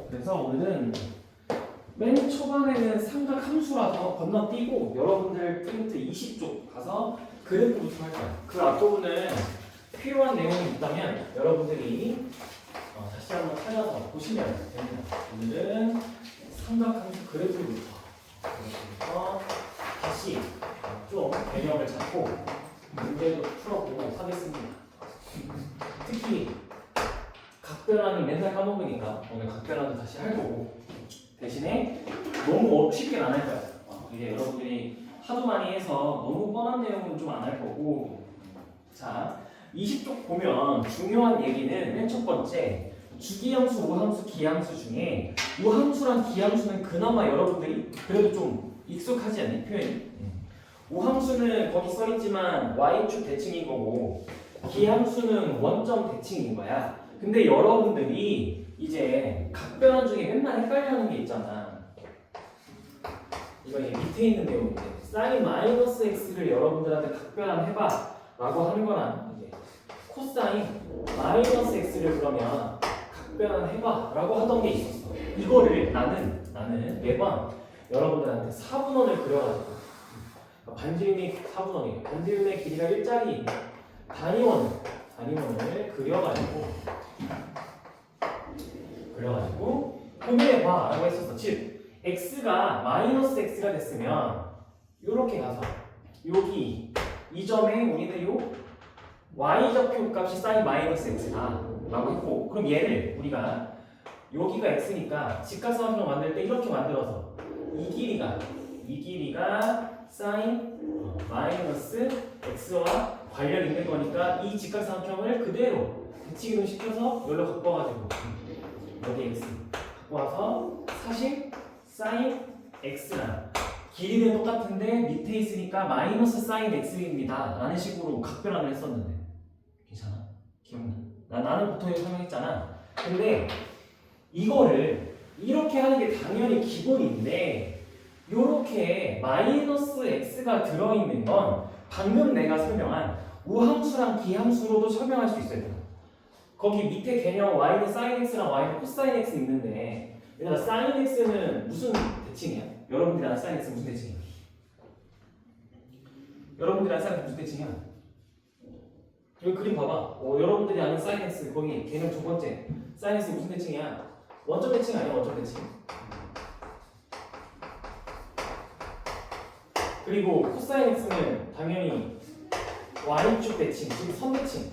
그래서 오늘은 맨 초반에는 삼각 함수라서 건너뛰고 여러분들 프린트 20쪽 가서 그래프부터 할 거예요. 그 앞부분은 필요한 내용이 있다면 여러분들이 다시 한번 찾아서 보시면 됩니다. 오늘은 삼각 함수 그래프부터 다시 좀 개념을 잡고 문제도 풀어보고 하겠습니다. 특히 각변환을 맨날 까먹으니까 오늘 각변환도 다시 할 거고 대신에 너무 쉽게는 안 할 거야. 이게 여러분들이 하도 많이 해서 너무 뻔한 내용은 좀 안 할 거고. 자, 20쪽 보면 중요한 얘기는 맨 첫 번째 주기함수, 우함수, 기함수 중에 우함수랑 기함수는 그나마 여러분들이 그래도 좀 익숙하지 않니? 표현이. 우함수는 거기 써있지만 y축 대칭인 거고 기함수는 원점 대칭인 거야. 근데 여러분들이 이제 각변환 중에 맨날 헷갈려하는 게 있잖아. 이거 밑에 있는 내용인데 sin 마이너스 x를 여러분들한테 각변환 해봐 라고 하는 거랑 이제 코사인 마이너스 x를 그러면 각변환 해봐 라고 하던 게 있었어. 이거를 나는 매번 여러분들한테 4분원을 그려가지고 반지름이 4분원이에요. 반지름의 길이가 1짜리 단위원을 그려가지고 고민해봐 라고 했었어. 즉 x가 마이너스 x가 됐으면 요렇게 가서 여기 이 점에 우리는 요 y좌표 값이 sin 마이너스 x다 라고 했고, 그럼 얘를 우리가 여기가 x니까 직각삼각형을 만들 때 이렇게 만들어서 이 길이가 sin 마이너스 x와 관련 있는 거니까 이 직각삼각형을 그대로 대칭이동 시켜서 여기로 갖고 와가지고 여기 x 갖고 와서 사실 sin x랑 길이는 똑같은데 밑에 있으니까 마이너스 sin x입니다 라는 식으로 각변환을 했었는데 괜찮아? 기억나? 나는 보통 이렇게 설명했잖아. 근데 이거를 이렇게 하는 게 당연히 기본인데 요렇게 마이너스 x가 들어있는 건 방금 내가 설명한 우함수랑 기함수로도 설명할 수 있어요. 거기 밑에 개념 y는 sin x랑 y는 cos x 있는데 얘들아 sin x는 무슨 대칭이야? 여러분들이 아는 sin x 무슨 대칭이야? 여러분들이 아는 sin x 무슨 대칭이야? 여기 그림 봐봐. 여러분들이 아는 sin x 거기 개념 두 번째 sin x 무슨 대칭이야? 원점 대칭 아니야? 원점 대칭. 그리고 cos x는 당연히 y축 대칭, 즉 선대칭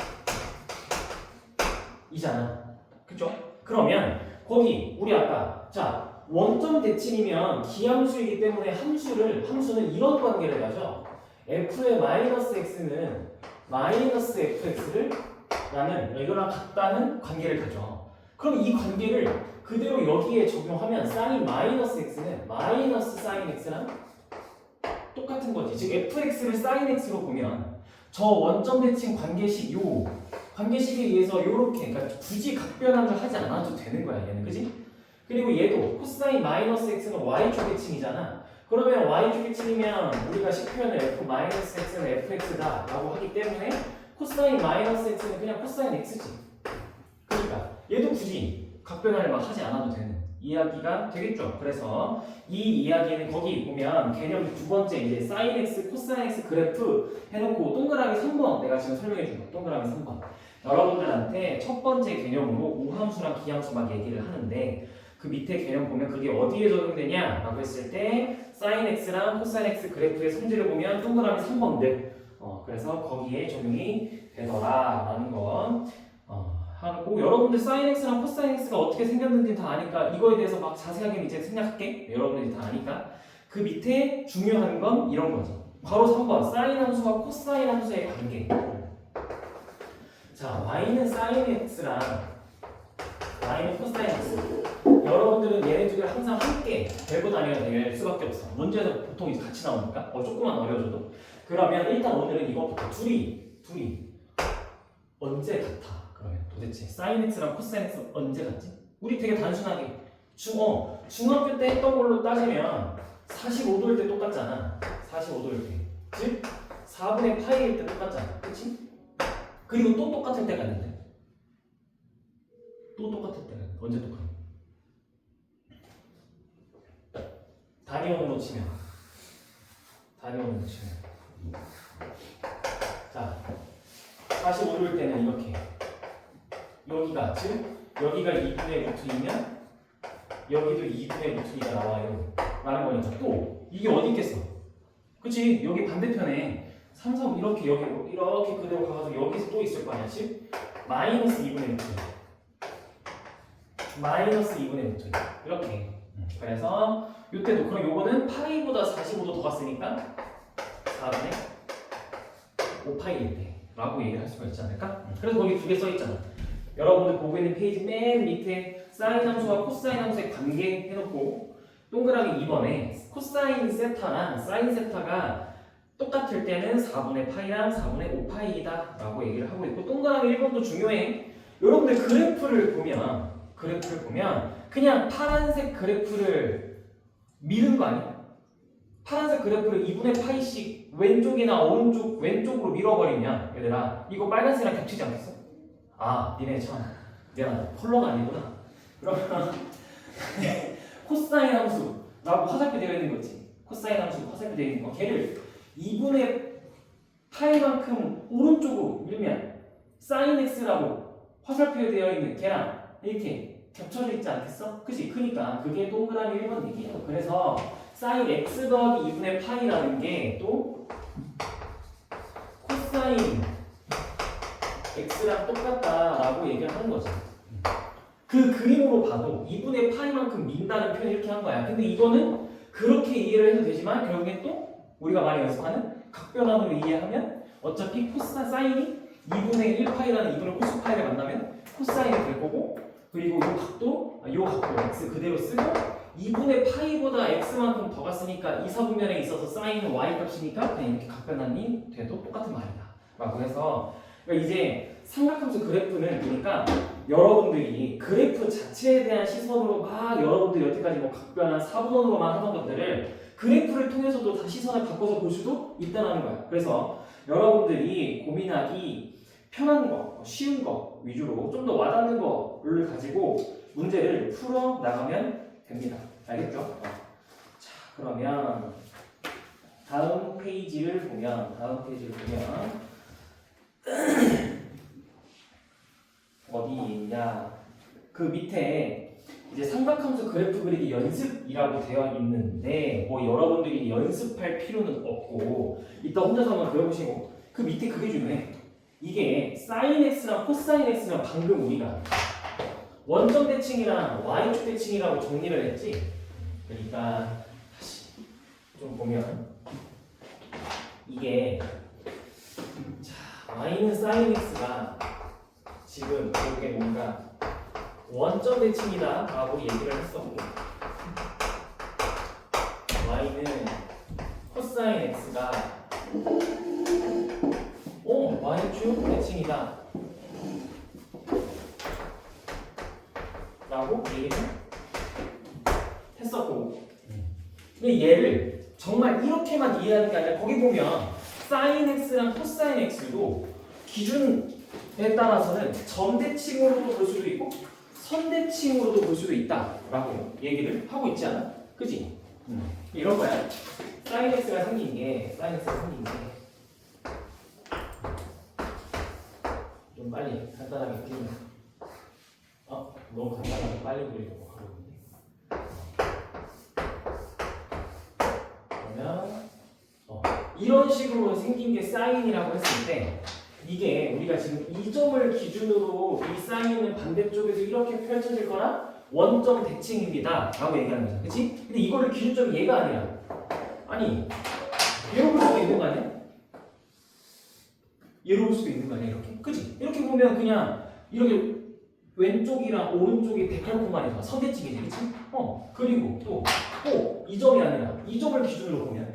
이잖아. 그쵸? 그러면 거기 우리 아까 자 원점 대칭이면 기함수이기 때문에 함수는 이런 관계를 가져. f의 마이너스 x는 마이너스 fx를 라는 이거랑 같다는 관계를 가져. 그럼 이 관계를 그대로 여기에 적용하면 sin 마이너스 x는 마이너스 sin x랑 똑같은 거지. 즉 fx를 sin x로 보면 저 원점 대칭 관계식 요 관계식에 의해서 요렇게 그러니까 굳이 각변환을 하지 않아도 되는 거야 얘는. 그지? 그리고 얘도 코사인 마이너스 x는 y축 대칭이잖아. 그러면 y축 대칭이면 우리가 식 표현을 f 마이너스 x는 fx다 라고 하기 때문에 코사인 마이너스 x는 그냥 코사인 x지. 그러니까 얘도 굳이 각변환을 막 하지 않아도 되는 이야기가 되겠죠. 그래서 이 이야기는 거기 보면 개념 두 번째 이제 sin x, cos x 그래프 해놓고 동그라미 3번 내가 지금 설명해 준 거 동그라미 3번 여러분들한테 첫 번째 개념으로 우함수랑 기함수 막 얘기를 하는데 그 밑에 개념 보면 그게 어디에 적용되냐 라고 했을 때 sin x랑 cos x 그래프의 성질을 보면 동그라미 3번들 그래서 거기에 적용이 되더라 라는 건 하고, 여러분들 sin x랑 cos x가 어떻게 생겼는지 다 아니까 이거에 대해서 막 자세하게 이제 생략할게. 여러분들이 다 아니까. 그 밑에 중요한 건 이런 거지. 바로 3번 sin 함수와 cos 함수의 관계. 자, y는 sin x랑 y는 cos x. 여러분들은 얘네 두 개를 항상 함께 들고 다녀야 될 수밖에 없어. 문제에서 보통 이제 같이 나오니까 조금만 어려워져도. 그러면 일단 오늘은 이거부터 둘이 언제 같아? 그러면 도대체 sin x랑 cos x 언제 같지? 우리 되게 단순하게 중학교 때 했던 걸로 따지면 45도일 때 똑같잖아. 45도일 때. 즉 4분의 파이일 때 똑같잖아. 그치? 그리고 또 똑같을 때가 있는데 또 똑같을 때가 언제 똑같아? 단위원으로 치면 자 45도일 때는 이렇게 여기가 즉 여기가 2분의 루트 2면 여기도 2분의 루트 2가 나와요 라는 거니까 또 이게 어디 있겠어 그치 여기 반대편에 3, 3 이렇게 여기 이렇게 그대로 가가지고 여기서 또 있을 거 아니야 즉 마이너스 2분의 루트 2 마이너스 2분의 루트 2 이렇게 그래서 이때도 그럼 요거는 파이보다 45도 더 갔으니까 4분의 5파이일 때 라고 얘기를 할 수가 있지 않을까? 그래서 거기 두 개 써있잖아 여러분들 보고 있는 페이지 맨 밑에 사인 함수와 코사인 함수의 관계 해놓고 동그라미 2번에 코사인 세타랑 사인 세타가 똑같을 때는 4분의 파이랑 4분의 5파이다 라고 얘기를 하고 있고 동그라미 1번도 중요해 여러분들 그래프를 보면 그냥 파란색 그래프를 미는 거 아니야? 파란색 그래프를 2분의 파이씩 왼쪽이나 오른쪽 왼쪽으로 밀어버리면 얘들아 이거 빨간색이랑 겹치지 않겠어? 아 니네 참 미안하다 컬러가 아니구나 그러면 코사인 함수라고 화살표 되어 있는 거 있지 코사인 함수 화살표 되어 있는 거 걔를 2분의 파이만큼 오른쪽으로 밀면 사인 x라고 화살표 되어 있는 걔랑 이렇게 겹쳐져 있지 않겠어? 그치? 그니까 그게 동그라미 1번 얘기야 그래서 사인 x 더하기 2분의 파이라는 게 또 코사인 x랑 똑같다라고 얘기를 하는 거지. 그 그림으로 봐도 2분의 파이만큼 민다는 표현 이렇게 한 거야. 근데 이거는 그렇게 이해를 해도 되지만 결국엔 또 우리가 많이 연습하는 각변환으로 이해하면 어차피 사인이 2분의 1파이라는 2분의 코스파이를 만나면 코사인이 될 거고 그리고 요 각도 x 그대로 쓰고 2분의 파이보다 x만큼 더 갔으니까 이 사분면에 있어서 사인은 y 값이니까 그냥 이렇게 각변환이 돼도 똑같은 말이다 라고 해서 그러니까 이제 삼각함수 그래프는 그러니까 여러분들이 그래프 자체에 대한 시선으로 막 여러분들이 여태까지 뭐 각변환 사분원으로만 하던 것들을 그래프를 통해서도 다 시선을 바꿔서 볼 수도 있다는 거야. 그래서 여러분들이 고민하기 편한 거, 쉬운 거 위주로 좀 더 와닿는 거를 가지고 문제를 풀어 나가면 됩니다. 알겠죠? 자, 그러면 다음 페이지를 보면 어디 있냐? 그 밑에 이제 삼각함수 그래프 그리기 연습이라고 되어 있는데 뭐 여러분들이 연습할 필요는 없고 이따 혼자서 한번 그려보시고 그 밑에 그게 중요해. 이게 사인 x랑 코사인 x랑 방금 우리가 원점 대칭이랑 y축 대칭이라고 정리를 했지. 그러니까 다시 좀 보면 이게 자 y는 사인 x가 지금 이게 뭔가 원점 대칭이다 라고 얘기를 했었고 y는 코사인 x가 y축 대칭이다 라고 얘기를 했었고 근데 얘를 정말 이렇게만 이해하는 게 아니라 거기 보면 사인 x랑 코사인 x도 기준에 따라서는 점대칭으로도 볼 수도 있고 선대칭으로도 볼 수도 있다라고 얘기를 하고 있지 않아? 그지? 이런 거야. 사인 x가 생긴 게 좀 빨리 간단하게 그리면 너무 간단하게 빨리 그리려고 하고 있는데 그러면 이런 식으로 생긴 게 사인이라고 했을 때 이게 우리가 지금 이 점을 기준으로 이 사인은 반대쪽에도 이렇게 펼쳐질 거나 원점 대칭입니다 라고 얘기하는 거죠. 그치? 근데 이거를 기준점이 얘가 아니야. 아니 얘로 볼 수도 있는 거 아니야? 얘로 볼 수도 있는 거 아니야 이렇게? 그치? 이렇게 보면 그냥 이렇게 왼쪽이랑 오른쪽이 데칼코마니까 선대칭이지 그치? 그리고 또 이 점이 아니라 이 점을 기준으로 보면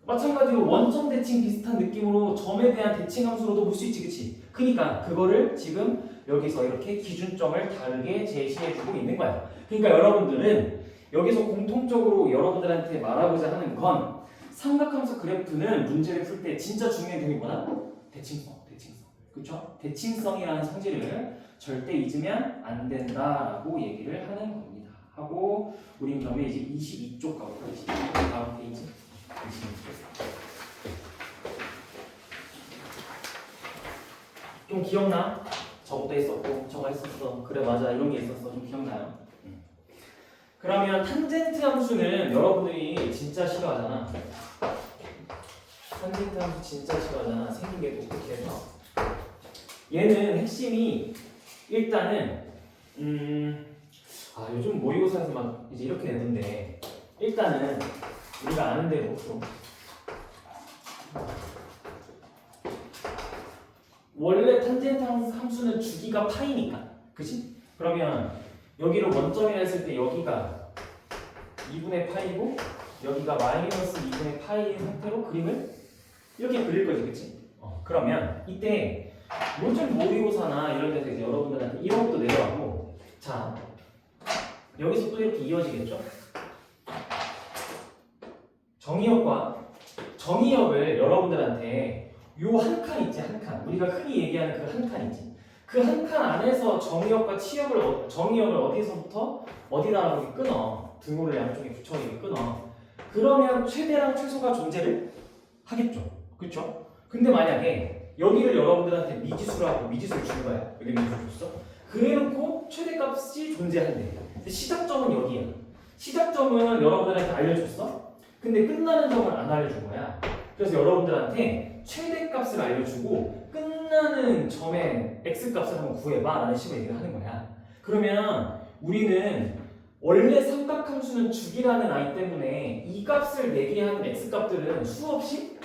마찬가지로 원점 대칭 비슷한 느낌으로 점에 대한 대칭 함수로도 볼 수 있지 그치? 그러니까 그거를 지금 여기서 이렇게 기준점을 다르게 제시해주고 있는 거야. 그러니까 여러분들은 여기서 공통적으로 여러분들한테 말하고자 하는 건 삼각함수 그래프는 문제를 풀 때 진짜 중요한 점이 뭐다? 대칭성. 그쵸? 대칭성이라는 성질을 절대 잊으면 안 된다라고 얘기를 하는 겁니다. 하고 우린 그다음에 이제 22쪽 가볼까? 22쪽 다음 페이지 22쪽 좀 기억나? 저것도 했었고 저거 했었어 그래 맞아 이런 게 있었어 좀 기억나요? 그러면 탄젠트 함수는 여러분들이 진짜 싫어하잖아 탄젠트 함수 진짜 싫어하잖아 생긴 게 독특해서 얘는 핵심이 일단은 요즘 모의고사에서 막 이제 이렇게 내는데 일단은 우리가 아는 대로 좀 원래 탄젠트 함수는 주기가 파이니까 그치? 그러면 여기를 원점이라 했을 때 여기가 2분의 파이고 여기가 마이너스 2분의 파이인 상태로 그림을 이렇게 그릴 거지 그치? 그러면 이때 요즘 모의고사나 이런 데서 이제 여러분들한테 이런 것도 내려가고 자 여기서 또 이렇게 이어지겠죠? 정의역을 여러분들한테 요 한 칸 있지 한 칸 우리가 흔히 얘기하는 그 한 칸 있지 그 한 칸 안에서 정의역과 정의역을 어디서부터 어디다 이렇게 끊어 등호를 양쪽에 붙여 이렇게 끊어 그러면 최대랑 최소가 존재를 하겠죠 그쵸? 근데 만약에 여기를 여러분들한테 미지수를 주는 거야 여기 미지수를 줬어 그래놓고 최대값이 존재한대 근데 시작점은 여기야 시작점은 여러분들한테 알려줬어 근데 끝나는 점을 안 알려준 거야 그래서 여러분들한테 최대값을 알려주고 끝나는 점의 x값을 한번 구해봐 라는 식으로 얘기를 하는 거야 그러면 우리는 원래 삼각함수는 주기라는 아이 때문에 이 값을 내게 하는 x값들은 수없이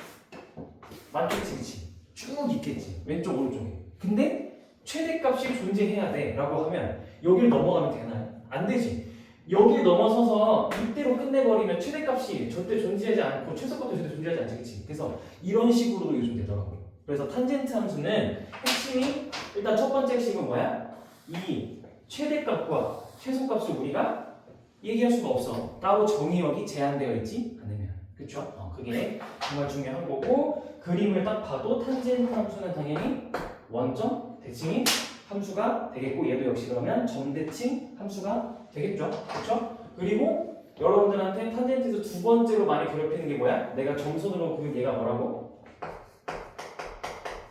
많겠지 그치? 쭉 있겠지 왼쪽 오른쪽에 근데 최대값이 존재해야 돼 라고 하면 여기를 넘어가면 되나요? 안 되지 여기 넘어서서 이대로 끝내버리면 최대값이 절대 존재하지 않고 최소값도 절대 존재하지 않지 그치? 그래서 이런 식으로 요즘 되더라고요 그래서 탄젠트 함수는 핵심이 일단 첫 번째 핵심은 뭐야? 이 최대값과 최소값을 우리가 얘기할 수가 없어 따로 정의역이 제한되어 있지 않으면 그쵸? 그게 정말 중요한 거고 그림을 딱 봐도 탄젠트 함수는 당연히 원점, 대칭이 함수가 되겠고 얘도 역시 그러면 점대칭 함수가 되겠죠. 그렇죠? 그리고 여러분들한테 탄젠트에서 두 번째로 많이 괴롭히는 게 뭐야? 내가 점선으로 그은 얘가 뭐라고?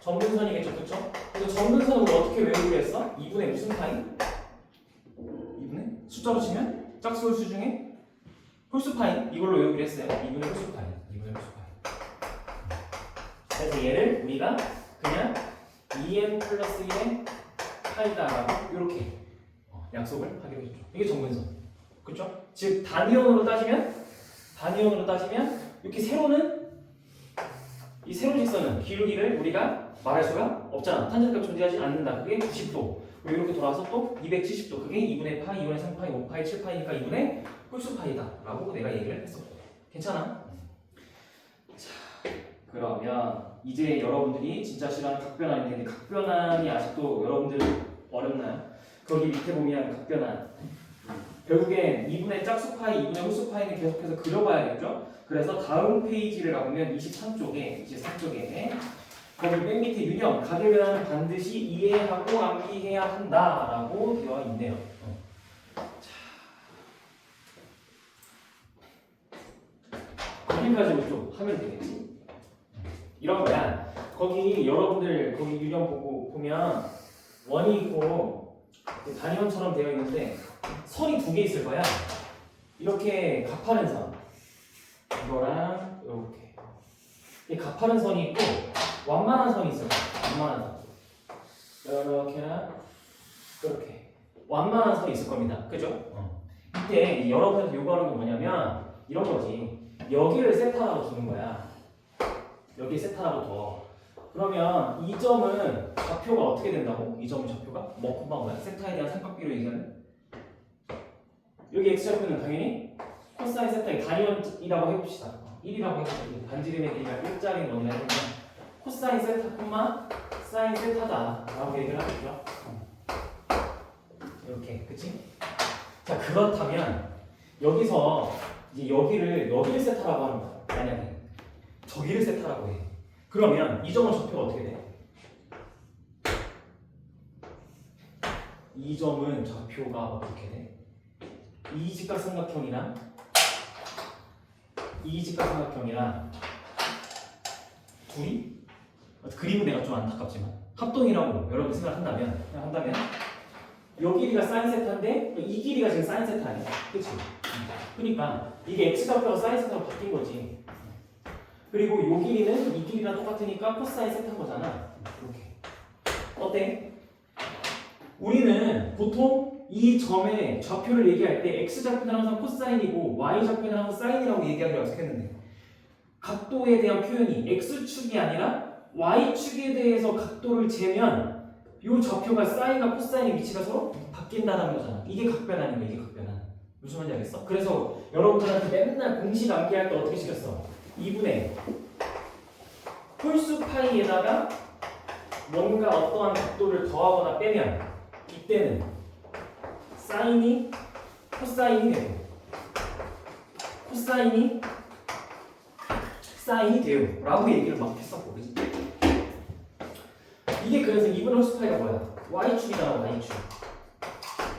점근선이겠죠. 그렇죠? 그래서 점근선을 어떻게 외우기로 했어? 2분의 무슨 파이? 2분의? 숫자로 치면 짝수홀수 중에 홀수 파이 이걸로 외우기로 했어요. 2분의 홀수 파이. 2분의 홀수 파이. 그래서 얘를 우리가 그냥 2n 플러스 1의 파이다라고 이렇게 약속을 하기로 했죠. 이게 점근선. 그렇죠? 즉 단위원으로 따지면 이렇게 세로는 이 세로 직선은 기울기를 우리가 말할 수가 없잖아. 탄젠트가 존재하지 않는다. 그게 90도. 그리고 이렇게 돌아서 또 270도. 그게 2분의 파이, 2분의 3파이, 5파이, 7파이니까 2분의 홀수 파이다. 라고 내가 얘기를 했었고. 괜찮아? 자, 그러면 이제 여러분들이 진짜 싫어하는 각변환인데 각변환이 아직도 여러분들 어렵나요? 거기 밑에 보면 각변환 결국엔 2분의 짝수파이, 2분의 홀수파이는 계속해서 그려봐야겠죠? 그래서 다음 페이지를 가보면 23쪽에 거기 맨 밑에 유형 가계변환은 반드시 이해하고 암기해야 한다라고 되어 있네요. 거기까지 좀 하면 되겠지? 이런 거야. 거기 여러분들 거기 유형 보면 원이 있고 단위원처럼 되어 있는데 선이 두 개 있을 거야. 이렇게 가파른 선 이거랑 이렇게 이 가파른 선이 있고 완만한 선이 있을 거야. 완만한 선 이렇게나 이렇게 완만한 선이 있을 겁니다. 그죠? 이때 여러분한테 요구하는 건 뭐냐면 이런 거지. 여기를 세타라고 두는 거야. 여기 세타라고 둬. 그러면 이 점은 좌표가 어떻게 된다고? 이 점의 좌표가? 뭐가 뭐야? 세타에 대한 삼각비로 얘기하는 여기 x좌표는 당연히 코사인 세타의 단위원이라고 해봅시다. 1이라고 해봅시다. 반지름의 길이가 1짜리 원이라 해보면 코사인 세타 콤마 사인 세타다 라고 얘기를 하겠죠. 이렇게 그치? 자 그렇다면 여기서 이제 여기를 세타라고 하는 거야. 만약에 저기를 세타라고 해. 그러면 이 점은 좌표가 어떻게 돼? 이 점은 좌표가 어떻게 돼? 이직각삼각형이랑 둘이 그림은 내가 좀 안타깝지만 합동이라고 여러분 생각한다면 요 길이가 사인 세타인데 이 길이가 지금 사인 세타 아니야? 그치? 그러니까 이게 x좌표가 사인 세타로 바뀐 거지. 그리고 요 길이는 이 길이랑 똑같으니까 코사인 세타인 거잖아. 이렇게. 어때? 우리는 보통 이 점의 좌표를 얘기할 때 x좌표는 항상 코사인이고 y좌표는 항상 사인이라고 얘기하기로 약속했는데 각도에 대한 표현이 x축이 아니라 y축에 대해서 각도를 재면 이 좌표가 사인과 코사인의 위치가 서로 바뀐다는 거잖아. 이게 각변하는 거야. 이게 각변한. 무슨 말인지 알겠어? 그래서 여러분들한테 맨날 공식 암기할 때 어떻게 시켰어? 2분의 홀수 파이에다가 뭔가 어떠한 각도를 더하거나 빼면 이때는 사인이 코사인이 되고 코사인이 사인이 돼요 라고 얘기를 막 했었고 그치? 이게 그래서 2분의 홀수 파이가 뭐야? y축이잖아. y축.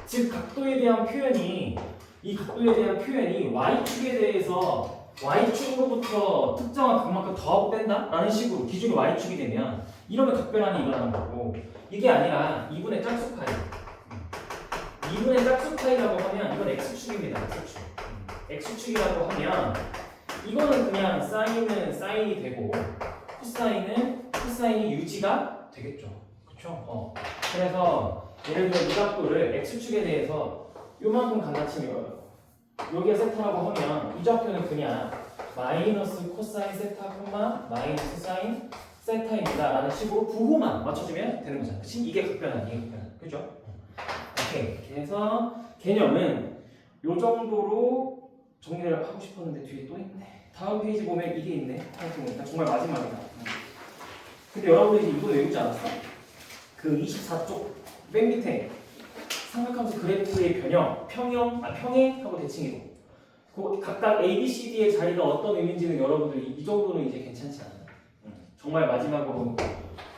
즉 각도에 대한 표현이 y축에 대해서 y축으로부터 특정한 각만큼 더하고 뺀다? 라는 식으로 기준이 y축이 되면 이러면 각변환이 일어나는 거고 이게 아니라 2분의 짝수 파이 2분의 짝수 파이라고 하면 이건 x축입니다. x축이라고 하면 이거는 그냥 사인은 사인이 되고 코사인은 코사인이 유지가 되겠죠. 그쵸? 그래서 예를 들어 이 각도를 x축에 대해서 요만큼 간다치면 여기가 세타라고 하면 이 좌표는 그냥 마이너스 코사인 세타 콤마 마이너스 사인 세타입니다 라는 식으로 부호만 맞춰주면 되는 거잖아. 그치? 이게 각변환. 그죠? 오케이. 그래서 개념은 요 정도로 정리를 하고 싶었는데 뒤에 또 있네. 다음 페이지 보면 이게 있네. 생각해보니까 정말 마지막이다. 근데 여러분들이 이거 외우지 않았어? 그 24쪽 맨 밑에 삼각함수 그래프의 평행하고 대칭이고 그 각각 A, B, C, D의 자리가 어떤 의미인지는 여러분들이 이 정도는 이제 괜찮지 않아요? 정말 마지막으로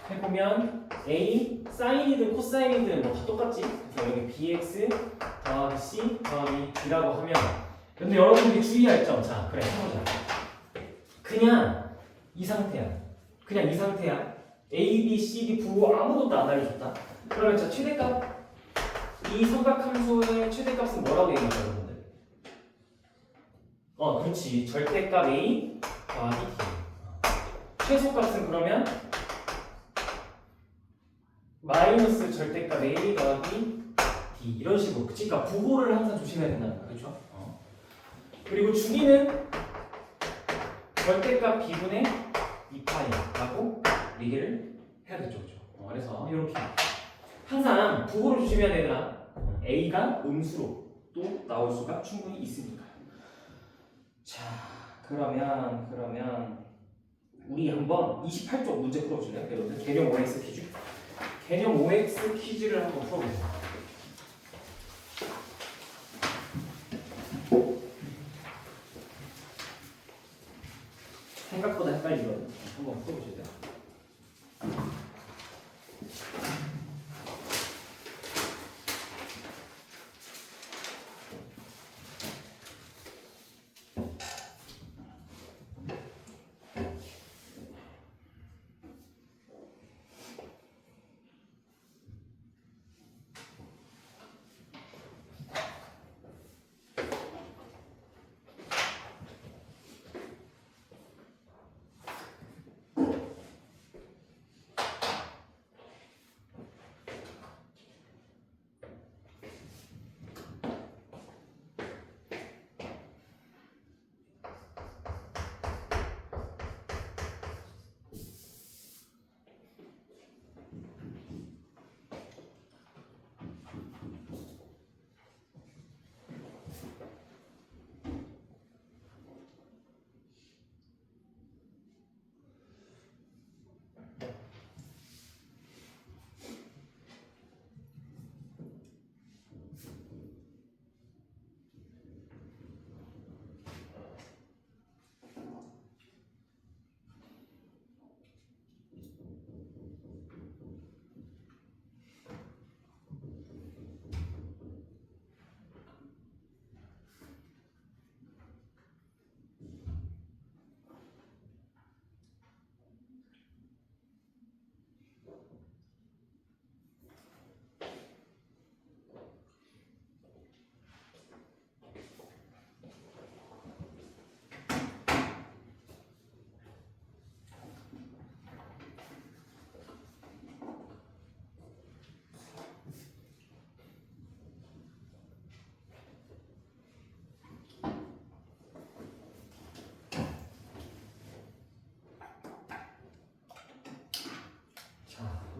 해보면 A, 사인이든 코사인이든 뭐 다 똑같지? 그래서 여기 BX 더하기 C 더하기 D라고 하면 근데 여러분들이 주의할 점, 자 그래 해보자. 그냥 이 상태야. A, B, C, D 부호 아무것도 안 알려줬다. 그러면 자 최대값 이 삼각함수의 최대값은 뭐라고 얘기하죠, 여러분들? 그렇지. 절대값 A 더하기 D. 최소값은 그러면 마이너스 절대값 A 더하기 D 이런 식으로. 그러니까 부호를 항상 조심해야 된다는 거야, 그렇죠? 그리고 주기는 절대값 B분의 2파이라고 얘기를 해야겠죠, 그렇죠? 그래서 이렇게 항상 부호를 조심해야 되더라. A가 음수로 또 나올 수가 충분히 있으니까. 자, 그러면 우리 한번 28쪽 문제 풀어볼래요? 여러분들 개념 OX 퀴즈. 개념 OX 퀴즈를 한번 풀어보세요. 생각보다 헷갈리거든요. 한번 풀어보셔야 돼요.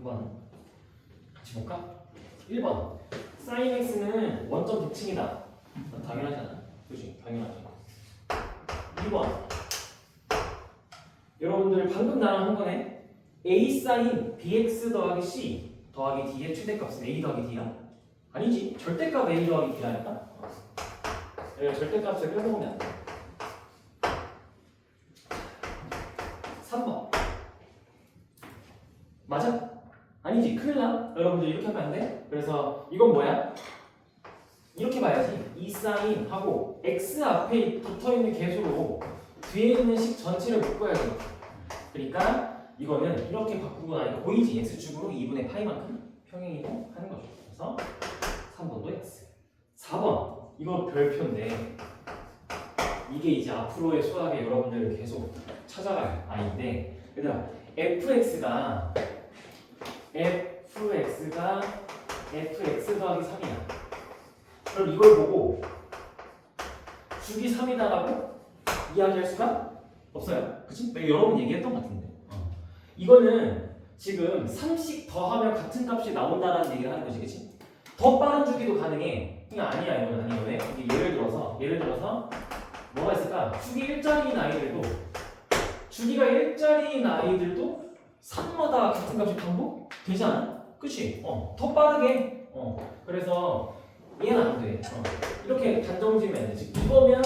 2번 같이 볼까? 1번 sin x는 원점 대칭이다. 당연하잖아. 그치? 당연하지. 2번 여러분들 방금 나랑 한 거네. a sin bx 더하기 c 더하기 d의 최대값은 a 더하기 d야? 아니지. 절대값 a 더하기 d라니까. 절대값을 빼먹으면 안 돼. 3번 맞아? 아니지. 큰일 나. 여러분들 이렇게 하면 안 돼. 그래서 이건 뭐야? 이렇게 봐야지. 이 사인 하고 x 앞에 붙어있는 개수로 뒤에 있는 식 전체를 묶어야 돼. 그러니까 이거는 이렇게 바꾸고 나니까 보이지? x축으로 2분의 파이만큼 평행이동 하는 거죠. 그래서 3번도 x. 4번 이거 별표인데 이게 이제 앞으로의 수학에 여러분들을 계속 찾아갈 아이인데 얘들아 fx가 fx 더하기 3이야. 그럼 이걸 보고 주기 3이다라고 이야기할 수가 없어요. 그치? 여러 번 얘기했던 것 같은데. 이거는 지금 3씩 더하면 같은 값이 나온다라는 얘기를 하는 거지. 그치? 더 빠른 주기도 가능해. 그냥 아니야. 이건 아니야. 왜? 이게 예를 들어서 뭐가 있을까? 주기 1짜리인 아이들도 주기가 1짜리인 아이들도 3마다 같은 값이 반복되지 않아? 그치? 더 빠르게. 그래서 얘는 안 돼. 이렇게 단정 지으면 안 되지. 이거면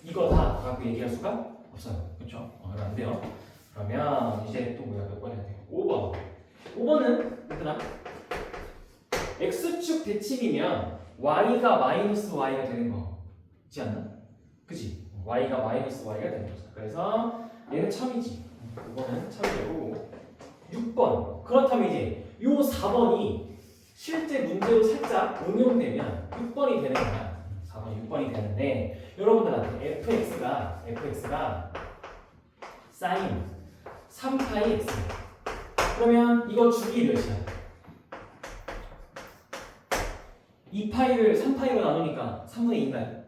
이거다 라고 얘기할 수가 없어요. 그쵸? 그럼 안 돼요. 그러면 이제 또 뭐야? 몇 번 해야 돼요? 5번. 5번은 얘들아 x축 대칭이면 y가 마이너스 y가 되는 거지 않나? 그치? y가 마이너스 y가 되는 거죠. 그래서 얘는 참이지. 이거는 참이고 6번. 그렇다면 이제 요 4번이 실제 문제로 살짝 응용되면 6번이 되는 거야. 4번이 6번이 되는데 여러분들한테 fx가 sin 3파이 x 그러면 이거 주기 몇이야? 2파이를 3파이로 나누니까 3분의 2인가요?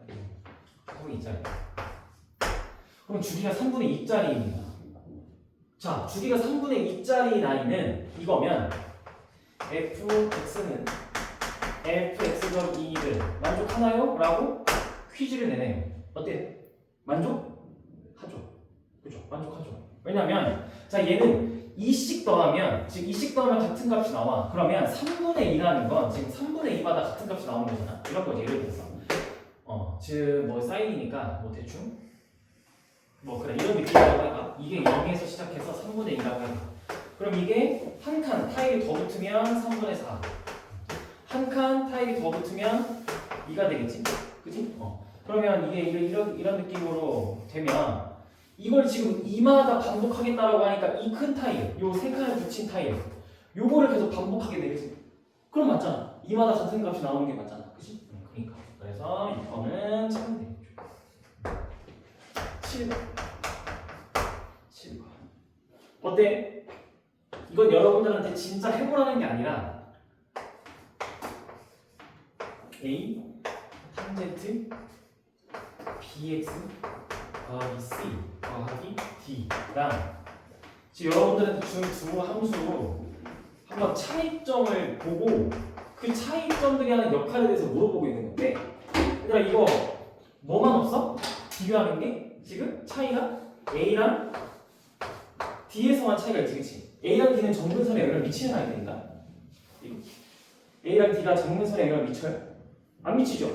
3분의 2짜리. 그럼 주기가 3분의 2짜리입니다. 자, 주기가 3분의 2짜리 나이는 이거면 fx는 fx.2를 만족하나요? 라고 퀴즈를 내네요. 어때? 만족하죠? 그죠? 만족하죠. 왜냐면 자 얘는 2씩 더하면 지금 2씩 더하면 같은 값이 나와. 그러면 3분의 2라는 건 지금 3분의 2마다 같은 값이 나오는 거잖아. 이런 거지. 예를 들어서 즉 뭐 사인이니까 뭐 대충 뭐 그래 이런 느낌이라고 해봐. 이게 0에서 시작해서 3분의 2라고 해봐. 그럼 이게 한 칸 타일이 더 붙으면 3분의 4. 한 칸 타일이 더 붙으면 2가 되겠지? 그지? 그러면 이게 이런 느낌으로 되면 이걸 지금 2마다 반복하겠다라고 하니까 이 큰 타일, 요 세 칸을 붙인 타일 요거를 계속 반복하게 되겠지? 그럼 맞잖아. 2마다 같은 값이 나오는 게 맞잖아. 그지? 그러니까 그래서 이거는 참 되겠죠. 7번 어때? 이건 여러분들한테 진짜 해보라는 게 아니라 A 탄젠트 bx 더하기 c 더하기 d랑 지금 여러분들한테 준 두 함수 한번 차이점을 보고 그 차이점들이 하는 역할에 대해서 물어보고 있는 건데 얘들아 이거 뭐만 없어? 비교하는 게 지금 차이가 A랑 D에서만 차이가 있지 그치? A랑 D는 정근선에 영향을 미치는 아이들인가? A랑 D가 정근선에 영향을 미쳐요? 안 미치죠?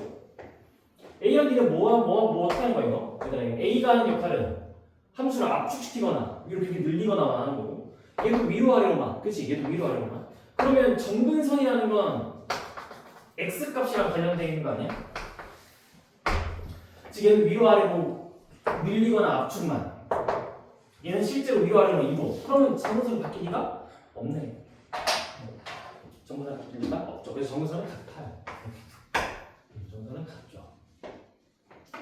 A랑 D는 뭐 어떻게 하는 거야 이거? 얘들아 A가 하는 역할은 함수를 압축시키거나 위로 이렇게 늘리거나 하는 거고 얘도 위로 아래로만 그치? 얘도 위로 아래로만 그러면 정근선이라는 건 X값이랑 관련되어 있는 거 아니야? 즉 얘는 위로 아래로 밀리거나 압축만 얘는 실제로 위로 아래로 이동 그러면 정근선이 바뀔 리가 없네. 정근선이 바뀔 리가 없죠. 그래서 정근선은 같아요. 정근선은 같죠.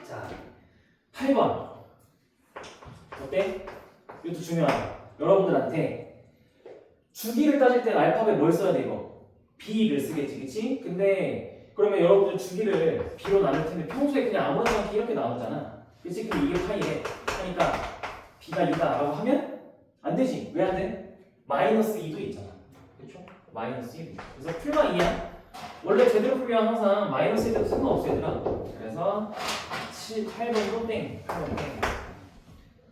자 8번 어때? 이것도 중요하다. 여러분들한테 주기를 따질 때는 알파벳 뭘 써야 돼 이거? B를 쓰겠지 그치? 근데 그러면 여러분들 주기를 B로 나눌 텐데 평소에 그냥 아무렇지 않게 이렇게 나오잖아 그치? 근데 이게 파이래 그러니까 B가 2다 라고 하면 안 되지 왜 안 돼? 마이너스 2도 있잖아 그렇죠? 마이너스 1. 그래서 풀만 2야. 원래 제대로 풀면 항상 마이너스 1 돼도 상관없어 얘들아. 그래서 8번도 땡. 8번 땡.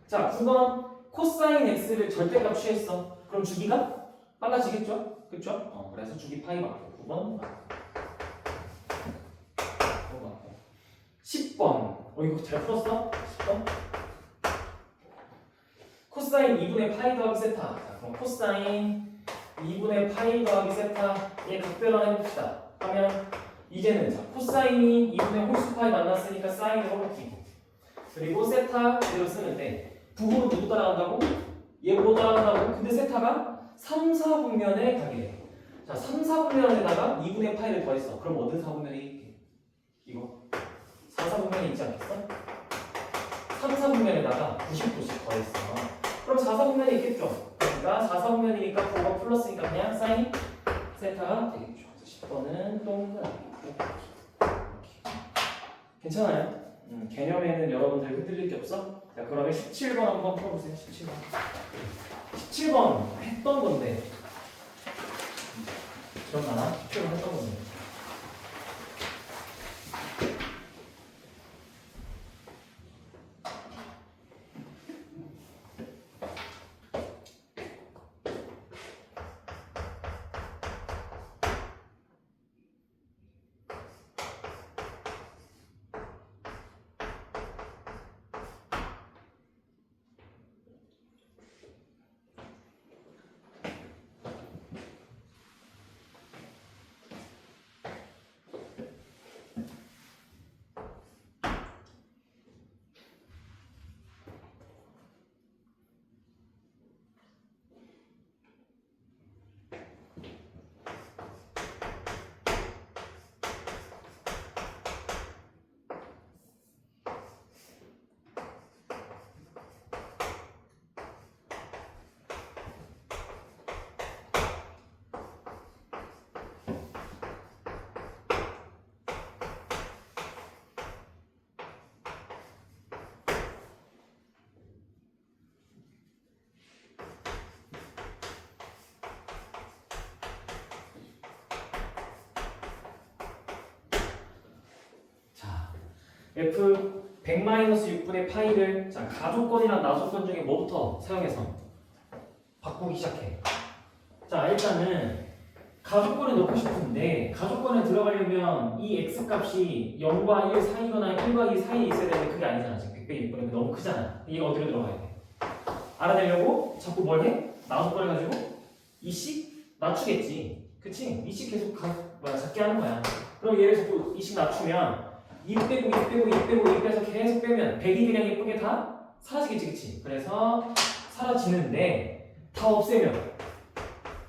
자 9번 코사인 x를 절대값 취했어. 그럼 주기가 빨라지겠죠? 그쵸? 그래서 주기 파이 맞고 9번 10번. 이거 잘 풀었어? 10번. 코사인 2분의 파이 더하기 세타. 자, 그럼 코사인 2분의 파이 더하기 세타의 각별화 해봅시다. 하면 이제는 자, 코사인이 2분의 홀수 파이 만났으니까 사인으로 홀키. 그리고 세타 그대로 쓰는데 부호는 누구 따라간다고? 얘 뭐 따라간다고? 근데 세타가 3, 4분면에 가게 돼. 자, 3, 4분면에다가 2분의 파이를 더했어. 그럼 어떤 4분면이 이거 4, 4분면이 있지 않겠어? 3, 4분면에다가 90도씩 더했어. 그럼 4, 4분면이 있겠죠? 그러니까 4, 4분면이니까 부호가 플러스니까 그냥 사인 세타가 되겠죠. 10번은 동그라미. 괜찮아요? 개념에는 여러분들 흔들릴 게 없어? 자, 그러면 17번 한번 풀어보세요. 17번. 17번 했던 건데. 기억나나? 17번 했던 건데. F 100-6분의 파이를 자, 가족권이랑 나족권 중에 뭐부터 사용해서 바꾸기 시작해. 자, 일단은 가족권에 넣고 싶은데 가족권에 들어가려면 이 x값이 0과 1 사이거나 1과 2 사이에 있어야 되는데 그게 아니잖아. 지금 100배 6분의 너무 크잖아. 얘가 어디로 들어가야 돼? 알아내려고 자꾸 뭘 해? 나족권 해가지고 2씩 낮추겠지. 그치? 2씩 계속 작게 하는 거야. 그럼 얘를 자꾸 2씩 낮추면 2 빼고 2 빼고 2 빼고 2 빼서 계속 빼면 100이 그냥 예쁘게 다 사라지겠지. 그치? 그래서 사라지는데 다 없애면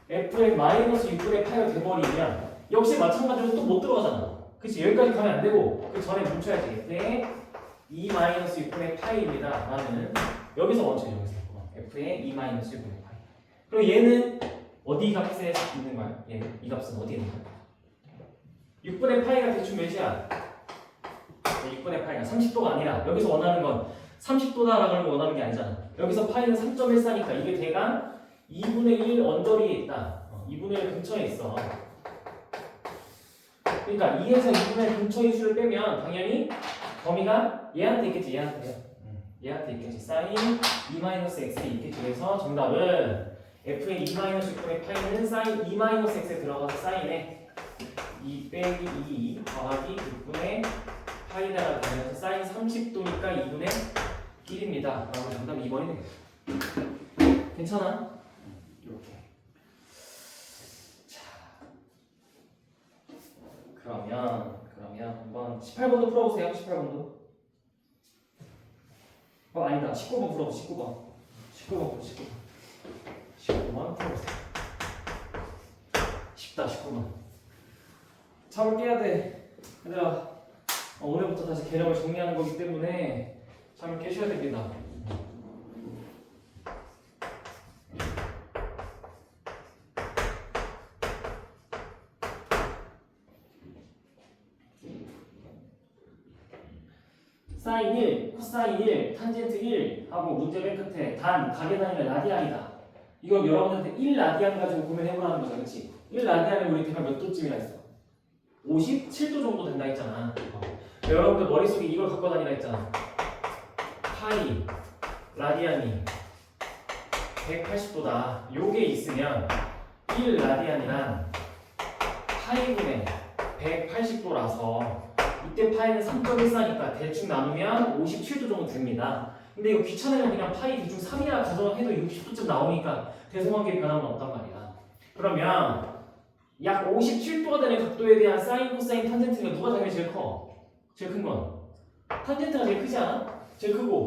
f의 마이너스 6분의 8가 돼버리면 역시 마찬가지로 또 못 들어가잖아. 그치? 여기까지 가면 안 되고 그 전에 멈춰야 되겠대. 2 마이너스 6분의 8입니다. 라는 여기서 멈춰요. 여기서 f의 2 마이너스 6분의 8. 그리고 얘는 어디 값에 있는 거야? 얘는 이 값은 어디에 있는 거야? 6분의 8가 대충 몇이야? 6분의 8가 30도가 아니라 여기서 원하는 건 30도다라는 걸 원하는 게 아니잖아. 여기서 파이는 3.14니까 이게 대강 2분의 1 언저리에 있다. 2분의 1 근처에 있어. 그러니까 2에서 2분의 1 근처의 수를 빼면 당연히 범위가 얘한테 있겠지. 얘한테 있겠지. 사인 2-x에 있겠지. 그래서 정답은 f의 2-6분의 8는 사인 2-x에 들어가서 사인에 2 빼기 2 더하기 6분의 파이다가 되면서 사인 30도니까 2분의 1입니다. 라고 정답 2번이 되겠죠. 괜찮아? 이렇게. 자, 그러면 한번 18번도 풀어보세요. 18번도. 아니다. 19번 풀어보. 19번 풀어보세요. 쉽다. 19번. 잠을 깨야 돼. 얘들아, 오늘부터 다시 개념을 정리하는 거기 때문에 잠을 깨셔야 됩니다. 사인 1, 코사인 1, 탄젠트 1 하고 문제 맨 끝에 단, 가계단위는 라디안이다. 이건 여러분한테 1라디안 가지고 고민해보라는 거죠. 그렇지? 1라디안에 우리 대가 몇 도쯤이나 있어? 57도 정도 된다 했잖아. 여러분들 머릿속에 이걸 갖고 다니라 했잖아. 파이 라디안이 180도다. 요게 있으면 1라디안이란 파이분의 180도라서 이때 파이는 3.14니까 대충 나누면 57도 정도 됩니다. 근데 이거 귀찮으면 그냥 파이 대충 3이라 가정해도 60도쯤 나오니까 대성관계 변화는 없단 말이야. 그러면 약 57도가 되는 각도에 대한 사인, 코사인, 탄젠트가 누가 당연히 제일 커? 제일 큰 건? 탄젠트가 제일 크지 않아? 제일 크고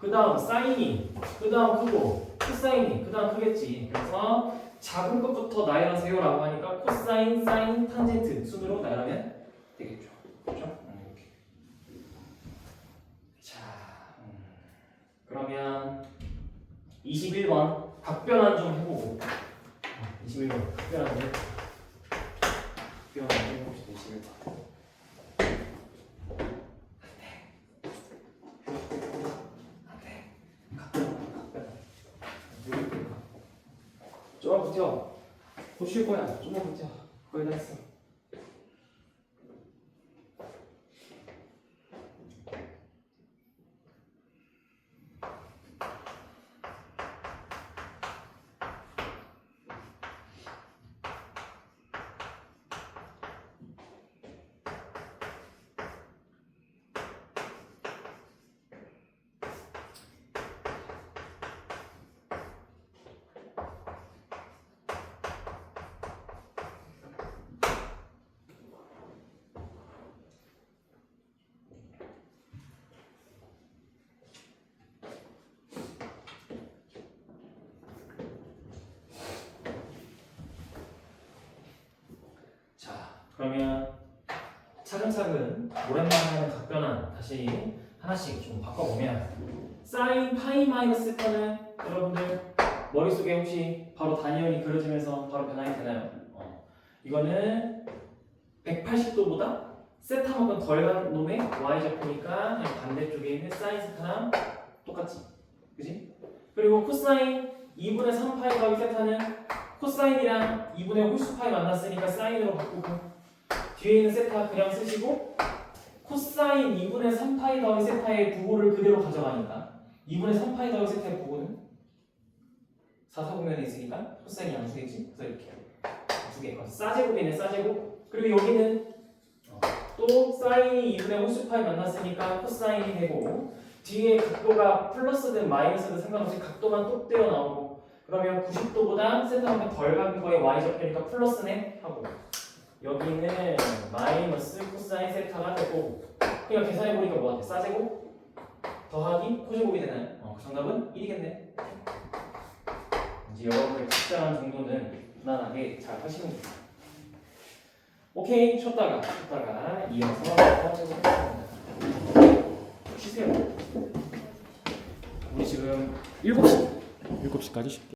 그 다음 사인이 그 다음 크고 코사인이 그 다음 크겠지. 그래서 작은 것부터 나열하세요 라고 하니까 코사인, 사인, 탄젠트 순으로 나열하면 되겠죠. 그렇죠? 이렇게. 자, 그러면 21번 각변환 좀 해보고 21번 각변환 좀 해봅시다. 21번 좀만 버텨. 곧 쉴 거야. 좀만 버텨. 거의 다 했어. 그러면 차근차근 오랜만에 하는 각변환 다시 하나씩 좀 바꿔보면 사인 파이 마이너스 세타는 여러분들 머릿속에 혹시 바로 단위원이 그려지면서 바로 변환이 되나요? 이거는 180도보다 세타만큼 덜 간 놈의 y좌표니까 반대쪽에 있는 사인 세타랑 똑같지, 그지? 그리고 코사인 2분의 3파이 더하기 세타는 코사인이랑 2분의 홀수 파이 만났으니까 사인으로 바꾸고 뒤에 있는 세타 그냥 쓰시고 코사인 2분의 3파이 더하기 세타의 부호를 그대로 가져가니까 2분의 3파이 더하기 세타의 부호는 4사분면에 있으니까 코사인이 양수겠지. 그래서 이렇게 두 개. 싸제곱이네 싸제곱. 그리고 여기는 또 사인이 2분의 홀수 파이 만났으니까 코사인이 되고 뒤에 각도가 플러스든 마이너스든 상관없이 각도만 똑 떼어 나오고 그러면 90도보다 세타만큼 덜 간 거에 y좌표니까 플러스네 하고 여기는 마이너스 코사인 세타가 되고 그러니까 계산해보니까 뭐가 돼? 싸제곱 더하기 코제곱이 되나요? 정답은 1이겠네. 이제 여러분의 특별한 정도는 무난하게 잘 하시면 됩니다. 오케이, 쉬었다가 이어서 해보겠습니다. 쉬세요. 우리 지금 7시까지 쉴게요.